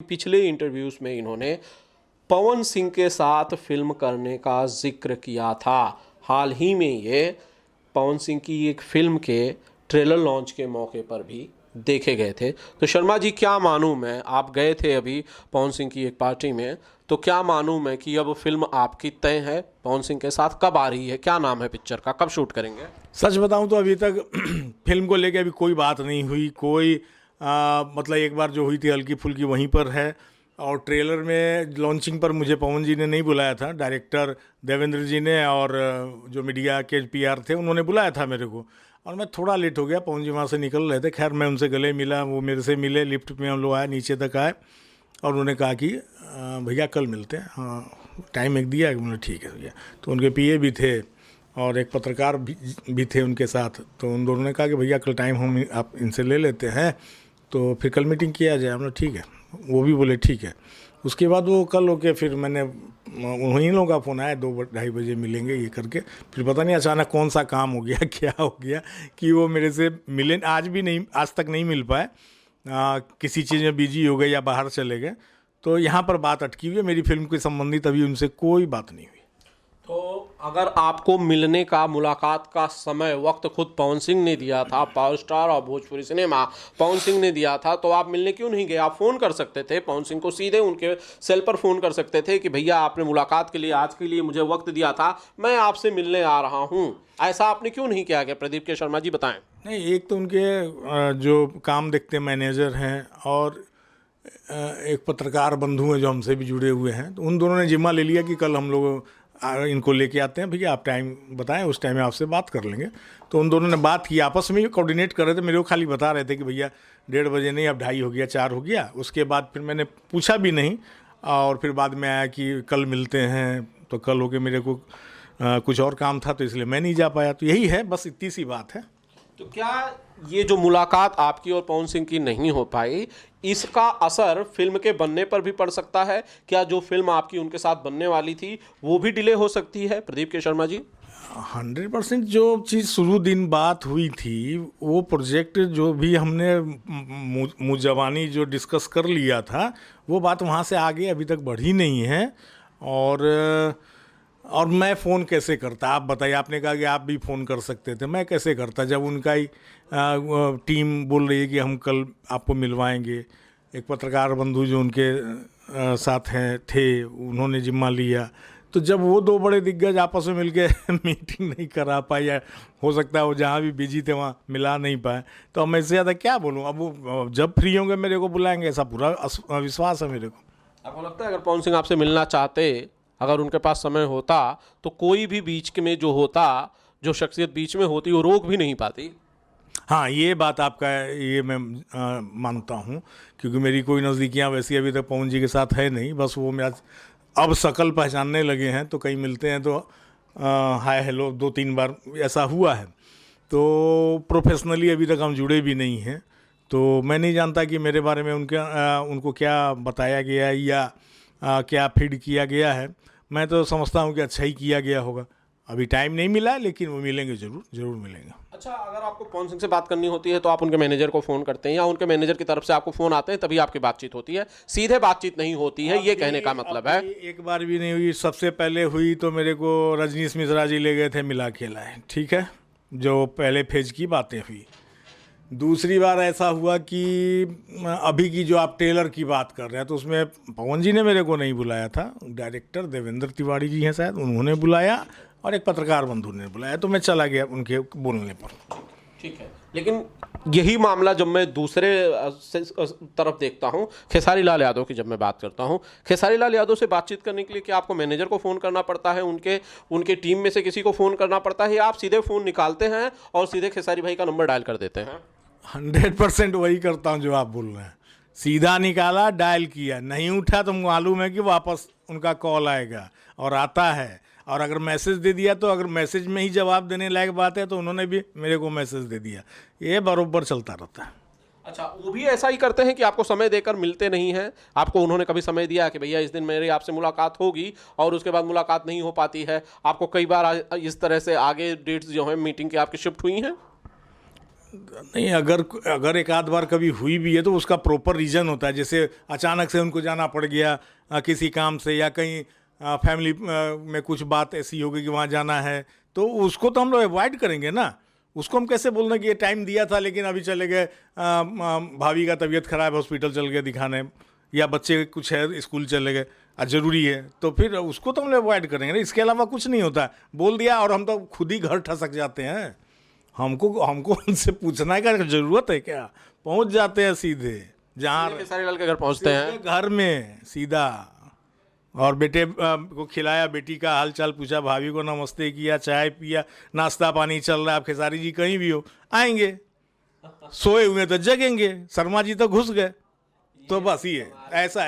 पिछले इंटरव्यूज में इन्होंने पवन सिंह के साथ फिल्म करने का जिक्र किया था। हाल ही में ये पवन सिंह की एक फिल्म के ट्रेलर लॉन्च के मौके पर भी देखे गए थे। तो शर्मा जी, क्या मालूम है, आप गए थे अभी पवन सिंह की एक पार्टी में, तो क्या मालूम है कि अब फिल्म आपकी तय है पवन सिंह के साथ, कब आ रही है, क्या नाम है पिक्चर का, कब शूट करेंगे? सच बताऊं तो अभी तक फिल्म को लेके अभी कोई बात नहीं हुई। कोई मतलब एक बार जो हुई थी हल्की फुल्की वहीं पर है। और ट्रेलर में लॉन्चिंग पर मुझे पवन जी ने नहीं बुलाया था, डायरेक्टर देवेंद्र जी ने और जो मीडिया के पीआर थे उन्होंने बुलाया था मेरे को। और मैं थोड़ा लेट हो गया, पवन जी वहाँ से निकल रहे थे। खैर मैं उनसे गले मिला, वो मेरे से मिले, लिफ्ट में हम लोग आए, नीचे तक आए और उन्होंने कहा कि भैया कल मिलते हैं। हाँ, टाइम एक दिया, उन्होंने ठीक है भैया। तो उनके पीए भी थे और एक पत्रकार भी थे उनके साथ। तो उन दोनों ने कहा कि भैया कल टाइम हम आप इनसे ले लेते हैं, तो फिर कल मीटिंग किया जाए। हमने ठीक है, वो भी बोले ठीक है। उसके बाद वो कल होके फिर मैंने उन्हीं लोगों का फ़ोन आया, 2-2:30 बजे मिलेंगे ये करके। फिर पता नहीं अचानक कौन सा काम हो गया क्या हो गया कि वो मेरे से मिले, आज भी नहीं, आज तक नहीं मिल पाए। किसी चीज़ में बिजी हो गए या बाहर चले गए। तो यहाँ पर बात अटकी हुई है। मेरी फिल्म के संबंधित अभी उनसे कोई बात नहीं हुई। तो अगर आपको मिलने का, मुलाकात का समय, वक्त खुद पवन सिंह ने दिया था, पावर स्टार और भोजपुरी सिनेमा पवन सिंह ने दिया था, तो आप मिलने क्यों नहीं गए? आप फ़ोन कर सकते थे पवन सिंह को, सीधे उनके सेल पर फ़ोन कर सकते थे कि भैया आपने मुलाकात के लिए आज के लिए मुझे वक्त दिया था, मैं आपसे मिलने आ रहा हूँ। ऐसा आपने क्यों नहीं किया? प्रदीप के शर्मा जी बताएं। नहीं, एक तो उनके जो काम देखते मैनेजर हैं और एक पत्रकार बंधु हैं जो हमसे भी जुड़े हुए हैं। तो उन दोनों ने जिम्मा ले लिया कि कल हम लोग इनको लेके आते हैं, भैया आप टाइम बताएं, उस टाइम में आपसे बात कर लेंगे। तो उन दोनों ने बात की, आपस में ही कोऑर्डिनेट कर रहे थे। मेरे को खाली बता रहे थे कि भैया 1:30 बजे नहीं, अब 2:30 हो गया, 4 हो गया। उसके बाद फिर मैंने पूछा भी नहीं और फिर बाद में आया कि कल मिलते हैं। तो कल होके मेरे को कुछ और काम था तो इसलिए मैं नहीं जा पाया। तो यही है, बस इतनी सी बात है। तो क्या ये जो मुलाकात आपकी और पवन सिंह की नहीं हो पाई, इसका असर फिल्म के बनने पर भी पड़ सकता है? क्या जो फिल्म आपकी उनके साथ बनने वाली थी वो भी डिले हो सकती है, प्रदीप के शर्मा जी? 100% जो चीज़ शुरू दिन बात हुई थी, वो प्रोजेक्ट जो भी हमने मुजवानी जो डिस्कस कर लिया था, वो बात वहाँ से आगे अभी तक बढ़ी नहीं है। और मैं फ़ोन कैसे करता, आप बताइए। आपने कहा कि आप भी फ़ोन कर सकते थे, मैं कैसे करता जब उनका ही टीम बोल रही है कि हम कल आपको मिलवाएंगे। एक पत्रकार बंधु जो उनके साथ हैं थे, उन्होंने जिम्मा लिया। तो जब वो दो बड़े दिग्गज आपस में मिलके मीटिंग नहीं करा पाए, या हो सकता है वो जहाँ भी बिजी थे वहाँ मिला नहीं पाए, तो अब मैं इससे ज़्यादा क्या बोलूँ। अब वो जब फ्री होंगे मेरे को बुलाएंगे, ऐसा पूरा विश्वास है मेरे को। आपको लगता है अगर पवन सिंह आपसे मिलना चाहते, अगर उनके पास समय होता, तो कोई भी बीच में जो होता, जो शख्सियत बीच में होती, वो रोक भी नहीं पाती? हाँ, ये बात आपका, ये मैं मानता हूँ, क्योंकि मेरी कोई नज़दीकियाँ वैसी अभी तक पवन जी के साथ है नहीं। बस वो मेरा अब शकल पहचानने लगे हैं, तो कहीं मिलते हैं तो हाय हेलो 2-3 बार ऐसा हुआ है। तो प्रोफेशनली अभी तक हम जुड़े भी नहीं हैं। तो मैं नहीं जानता कि मेरे बारे में उनको क्या बताया गया है या क्या फीड किया गया है। मैं तो समझता हूँ कि अच्छा ही किया गया होगा। अभी टाइम नहीं मिला है, लेकिन वो मिलेंगे, ज़रूर मिलेंगे। अच्छा, अगर आपको पवन सिंह से बात करनी होती है तो आप उनके मैनेजर को फ़ोन करते हैं, या उनके मैनेजर की तरफ से आपको फ़ोन आते हैं तभी आपकी बातचीत होती है? सीधे बातचीत नहीं होती है, ये कहने का मतलब है? एक बार भी नहीं हुई। सबसे पहले हुई तो मेरे को रजनीश मिश्रा जी ले गए थे, मिला के लाए, ठीक है, जो पहले फेज की बातें हुई। दूसरी बार ऐसा हुआ कि अभी की जो आप ट्रेलर की बात कर रहे हैं, तो उसमें पवन जी ने मेरे को नहीं बुलाया था, डायरेक्टर देवेंद्र तिवारी जी हैं शायद, उन्होंने बुलाया और एक पत्रकार बंधु ने बुलाया। तो मैं चला गया उनके बोलने पर। ठीक है, लेकिन यही मामला जब मैं दूसरे तरफ देखता हूं, खेसारी लाल यादव की जब मैं बात करता हूं, खेसारी लाल यादव से बातचीत करने के लिए क्या आपको मैनेजर को फ़ोन करना पड़ता है, उनके टीम में से किसी को फ़ोन करना पड़ता है, या आप सीधे फ़ोन निकालते हैं और सीधे खेसारी भाई का नंबर डायल कर देते हैं? 100% वही करता हूँ जो आप बोल रहे हैं। सीधा निकाला, डायल किया, नहीं उठा तो मालूम है कि वापस उनका कॉल आएगा, और आता है। और अगर मैसेज दे दिया, तो अगर मैसेज में ही जवाब देने लायक बात है तो उन्होंने भी मेरे को मैसेज दे दिया। ये बराबर चलता रहता है। अच्छा, वो भी ऐसा ही करते हैं कि आपको समय देकर मिलते नहीं हैं? आपको उन्होंने कभी समय दिया कि भैया इस दिन मेरी आपसे मुलाकात होगी, और उसके बाद मुलाकात नहीं हो पाती है? आपको कई बार इस तरह से आगे डेट्स जो हैं मीटिंग की आपकी शिफ्ट हुई हैं? नहीं, अगर अगर एक आध बार कभी हुई भी है तो उसका प्रॉपर रीज़न होता है। जैसे अचानक से उनको जाना पड़ गया किसी काम से, या कहीं फैमिली में कुछ बात ऐसी हो गई कि वहाँ जाना है, तो उसको तो हम लोग अवॉइड करेंगे ना। उसको हम कैसे बोलना कि ये टाइम दिया था लेकिन अभी चले गए, भाभी का तबीयत खराब है हॉस्पिटल चल गए दिखाने, या बच्चे कुछ है स्कूल चले गए ज़रूरी है, तो फिर उसको तो हम लोग अवॉइड करेंगे ना। इसके अलावा कुछ नहीं होता। बोल दिया और हम तो खुद ही घर ठसक जाते हैं। हमको हमको उनसे पूछना का जरूरत है क्या? पहुंच जाते हैं सीधे जहाँ खेसारी लाल के घर पहुंचते हैं। घर में सीधा, और बेटे को खिलाया, बेटी का हाल चाल पूछा, भाभी को नमस्ते किया, चाय पिया, नाश्ता पानी चल रहा है। आप खेसारी जी कहीं भी हो आएंगे, सोए हुए तो जगेंगे, शर्मा जी तो घुस गए, तो बस ये ऐसा